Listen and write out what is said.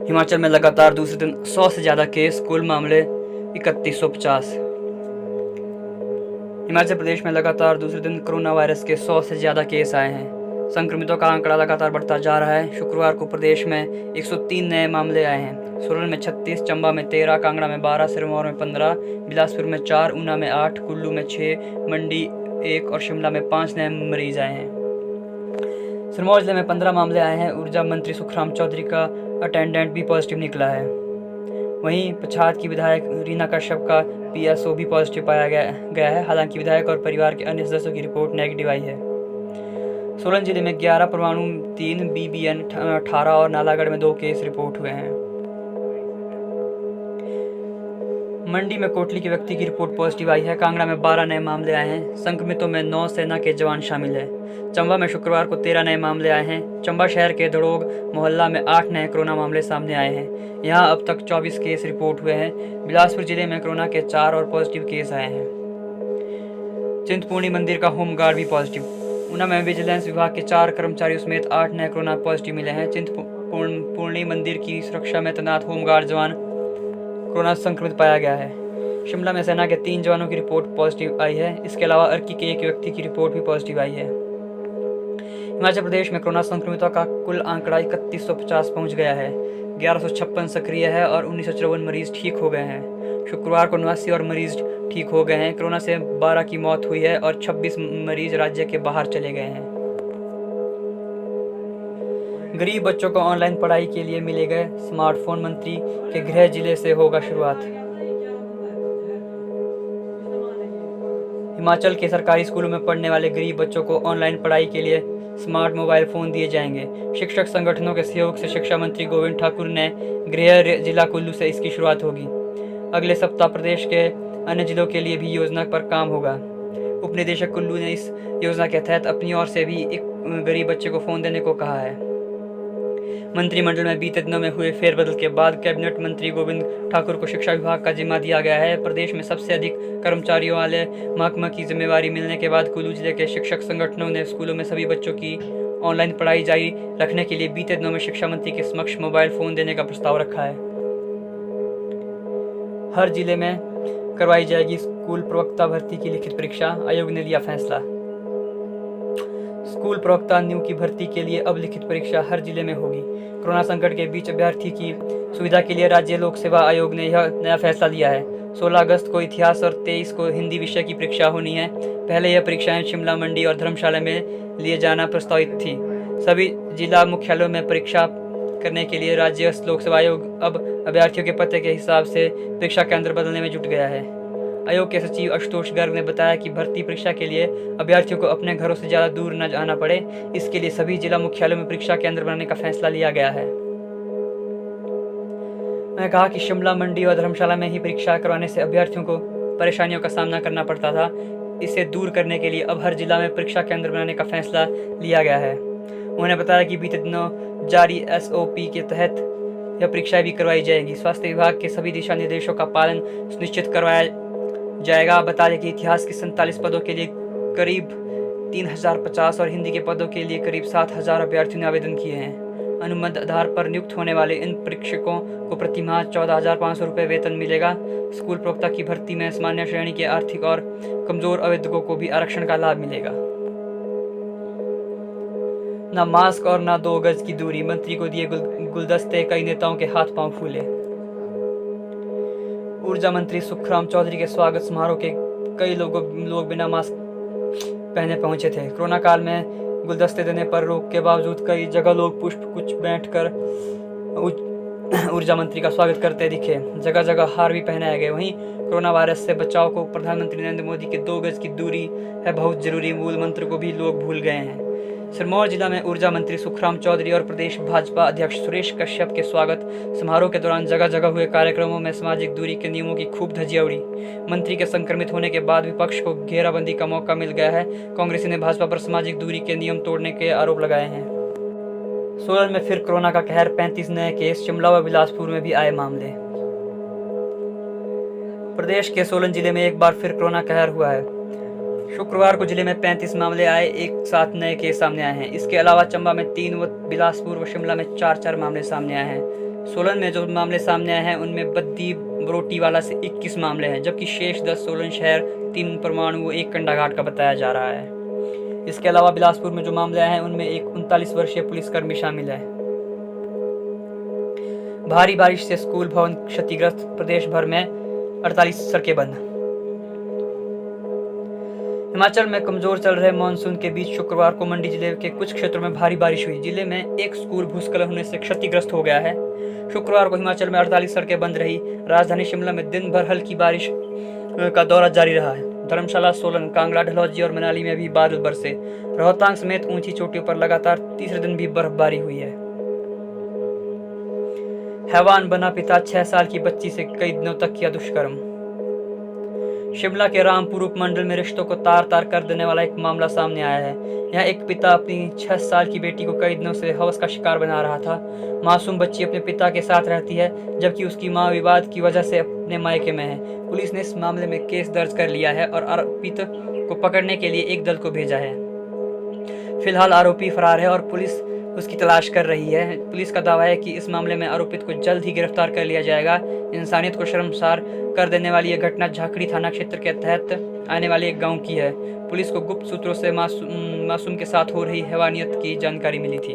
हिमाचल में लगातार दूसरे दिन 100 से ज़्यादा केस, कुल मामले 3150। हिमाचल प्रदेश में लगातार दूसरे दिन कोरोना वायरस के 100 से ज़्यादा केस आए हैं। संक्रमितों का आंकड़ा लगातार बढ़ता जा रहा है। शुक्रवार को प्रदेश में 103 नए मामले आए हैं। सोलन में 36, चंबा में 13, कांगड़ा में 12, सिरमौर में 15, बिलासपुर में 4, ऊना में 8, कुल्लू में 6, मंडी 1 और शिमला में 5 नए मरीज आए हैं। सिरमौर जिले में 15 मामले आए हैं। ऊर्जा मंत्री सुखराम चौधरी का अटेंडेंट भी पॉजिटिव निकला है। वहीं पच्छाद की विधायक रीना कश्यप का पीएसओ भी पॉजिटिव पाया गया है। हालांकि विधायक और परिवार के अन्य सदस्यों की रिपोर्ट नेगेटिव आई है। सोलन जिले में 11, परवाणु 3, बीबीएन 18 और नालागढ़ में 2 केस रिपोर्ट हुए हैं। मंडी में कोटली के व्यक्ति की रिपोर्ट पॉजिटिव आई है। कांगड़ा में 12 नए मामले आए हैं। संक्रमितों में 9 सेना के जवान शामिल हैं। चंबा में शुक्रवार को 13 नए मामले आए हैं। चंबा शहर के धड़ोग मोहल्ला में 8 नए कोरोना मामले सामने आए हैं। यहां अब तक 24 केस रिपोर्ट हुए हैं। बिलासपुर जिले में कोरोना के 4 और पॉजिटिव केस आए हैं। चिंतपूर्णी मंदिर का होमगार्ड भी पॉजिटिव। ऊना में विजिलेंस विभाग के 4 कर्मचारियों समेत 8 नए कोरोना पॉजिटिव मिले हैं। चिंतपूर्णी मंदिर की सुरक्षा में तैनात होमगार्ड जवान कोरोना संक्रमित पाया गया है। शिमला में सेना के 3 जवानों की रिपोर्ट पॉजिटिव आई है। इसके अलावा अर्की के एक व्यक्ति की रिपोर्ट भी पॉजिटिव आई है। हिमाचल प्रदेश में कोरोना संक्रमितों का कुल आंकड़ा 3150 पहुंच गया है। 1156 सक्रिय है और 1954 मरीज ठीक हो गए हैं। शुक्रवार को 89 और मरीज ठीक हो गए हैं। कोरोना से 12 की मौत हुई है और 26 मरीज राज्य के बाहर चले गए हैं। गरीब बच्चों को ऑनलाइन पढ़ाई के लिए मिलेगा स्मार्टफोन। मंत्री के गृह जिले से होगा शुरुआत। हिमाचल के सरकारी स्कूलों में पढ़ने वाले गरीब बच्चों को ऑनलाइन पढ़ाई के लिए स्मार्ट मोबाइल फ़ोन दिए जाएंगे। शिक्षक संगठनों के सहयोग से शिक्षा मंत्री गोविंद ठाकुर ने गृह जिला कुल्लू से इसकी शुरुआत होगी। अगले सप्ताह प्रदेश के अन्य जिलों के लिए भी योजना पर काम होगा। उप निदेशक कुल्लू ने इस योजना के तहत अपनी ओर से भी एक गरीब बच्चे को फ़ोन देने को कहा है। मंत्रिमंडल में बीते दिनों में हुए फेरबदल के बाद कैबिनेट मंत्री गोविंद ठाकुर को शिक्षा विभाग का जिम्मा दिया गया है। प्रदेश में सबसे अधिक कर्मचारियों वाले महकमा की जिम्मेवारी मिलने के बाद कुल्लू जिले के शिक्षक संगठनों ने स्कूलों में सभी बच्चों की ऑनलाइन पढ़ाई जारी रखने के लिए बीते दिनों में शिक्षा मंत्री के समक्ष मोबाइल फ़ोन देने का प्रस्ताव रखा है। हर जिले में करवाई जाएगी स्कूल प्रवक्ता भर्ती की लिखित परीक्षा, आयोग ने लिया फैसला। स्कूल प्रवक्ता न्यू की भर्ती के लिए अब लिखित परीक्षा हर जिले में होगी। कोरोना संकट के बीच अभ्यर्थी की सुविधा के लिए राज्य लोक सेवा आयोग ने यह नया फैसला लिया है। 16 अगस्त को इतिहास और 23 को हिंदी विषय की परीक्षा होनी है। पहले यह परीक्षाएं शिमला, मंडी और धर्मशाला में लिए जाना प्रस्तावित थी। सभी जिला मुख्यालयों में परीक्षा करने के लिए राज्य लोक सेवा आयोग अब अभ्यर्थियों के पते के हिसाब से परीक्षा केंद्र बदलने में जुट गया है। आयोग के सचिव आशुतोष गर्ग ने बताया कि भर्ती परीक्षा के लिए अभ्यर्थियों को अपने घरों से ज़्यादा दूर न जाना पड़े। इसके लिए सभी जिला मुख्यालयों में परीक्षा केंद्र बनाने का फैसला लिया गया है। उन्होंने कहा कि शिमला, मंडी और धर्मशाला में ही परीक्षा करवाने से अभ्यर्थियों को परेशानियों का सामना करना पड़ता था। इसे दूर करने के लिए अब हर जिला में परीक्षा केंद्र बनाने का फैसला लिया गया है। उन्होंने बताया कि बीते दिनों जारी SOP के तहत यह परीक्षाएं भी करवाई जाएंगी। स्वास्थ्य विभाग के सभी दिशा निर्देशों का पालन सुनिश्चित करवाया जाएगा। बता दें कि इतिहास के 47 पदों के लिए करीब 3050 और हिंदी के पदों के लिए करीब 7000 अभ्यर्थियों ने आवेदन किए हैं। अनुबंध आधार पर नियुक्त होने वाले इन परीक्षकों को प्रति माह 14,500 रुपये वेतन मिलेगा। स्कूल प्रवक्ता की भर्ती में सामान्य श्रेणी के आर्थिक और कमजोर आवेदकों को भी आरक्षण का लाभ मिलेगा। न मास्क और न 2 गज की दूरी, मंत्री को दिए गुलदस्ते, कई नेताओं के हाथ पांव फूले। ऊर्जा मंत्री सुखराम चौधरी के स्वागत समारोह के कई लोग बिना मास्क पहने पहुंचे थे। कोरोना काल में गुलदस्ते देने पर रोक के बावजूद कई जगह लोग पुष्प कुछ बैठकर ऊर्जा मंत्री का स्वागत करते दिखे। जगह जगह हार भी पहनाए गए। वहीं कोरोना वायरस से बचाव को प्रधानमंत्री नरेंद्र मोदी के 2 गज की दूरी है बहुत जरूरी मूल मंत्र को भी लोग भूल गए हैं। सिरमौर जिला में ऊर्जा मंत्री सुखराम चौधरी और प्रदेश भाजपा अध्यक्ष सुरेश कश्यप के स्वागत समारोह के दौरान जगह जगह हुए कार्यक्रमों में सामाजिक दूरी के नियमों की खूब धज्जियां उड़ी। मंत्री के संक्रमित होने के बाद विपक्ष को घेराबंदी का मौका मिल गया है। कांग्रेस ने भाजपा पर सामाजिक दूरी के नियम तोड़ने के आरोप लगाए हैं। सोलन में फिर कोरोना का कहर, 35 नए केस। शिमला व बिलासपुर में भी आए मामले। प्रदेश के सोलन जिले में एक बार फिर कोरोना कहर हुआ है। शुक्रवार को जिले में 35 मामले आए, एक साथ नए केस सामने आए हैं। इसके अलावा चंबा में 3 व बिलासपुर व शिमला में 4 मामले सामने आए हैं। सोलन में जो मामले सामने आए हैं उनमें बद्दी बरोटीवाला से 21 मामले हैं, जबकि शेष 10 सोलन शहर, 3 परमाणु व 1 कंडाघाट का बताया जा रहा है। इसके अलावा बिलासपुर में जो मामले आए हैं उनमें एक 39 वर्षीय पुलिसकर्मी शामिल है। भारी बारिश से स्कूल भवन क्षतिग्रस्त, प्रदेश भर में 48 सड़कें बंद। हिमाचल में कमजोर चल रहे मानसून के बीच शुक्रवार को मंडी जिले के कुछ क्षेत्रों में भारी बारिश हुई। जिले में एक स्कूल भूस्खलन होने से क्षतिग्रस्त हो गया है। शुक्रवार को हिमाचल में 48 सड़कें बंद रही। राजधानी शिमला में दिन भर हल्की बारिश का दौर जारी रहा है। धर्मशाला, सोलन, कांगड़ा, डलहौजी और मनाली में भी बादल बरसे। रोहतांग समेत ऊंची चोटियों पर लगातार तीसरे दिन भी बर्फबारी हुई है। हैवान बना पिता 6 साल की बच्ची से कई दिनों तक किया दुष्कर्म। शिमला के रामपुर उपमंडल में रिश्तों को तार तार कर देने वाला एक मामला सामने आया है। यहाँ एक पिता अपनी 6 साल की बेटी को कई दिनों से हवस का शिकार बना रहा था। मासूम बच्ची अपने पिता के साथ रहती है, जबकि उसकी मां विवाद की वजह से अपने मायके में है। पुलिस ने इस मामले में केस दर्ज कर लिया है और आरोपित को पकड़ने के लिए एक दल को भेजा है। फिलहाल आरोपी फरार है और पुलिस उसकी तलाश कर रही है। पुलिस का दावा है कि इस मामले में आरोपित को जल्द ही गिरफ्तार कर लिया जाएगा। इंसानियत को शर्मसार कर देने वाली यह घटना झाकड़ी थाना क्षेत्र के तहत आने वाले एक गांव की है। पुलिस को गुप्त सूत्रों से मासूम के साथ हो रही हैवानियत की जानकारी मिली थी।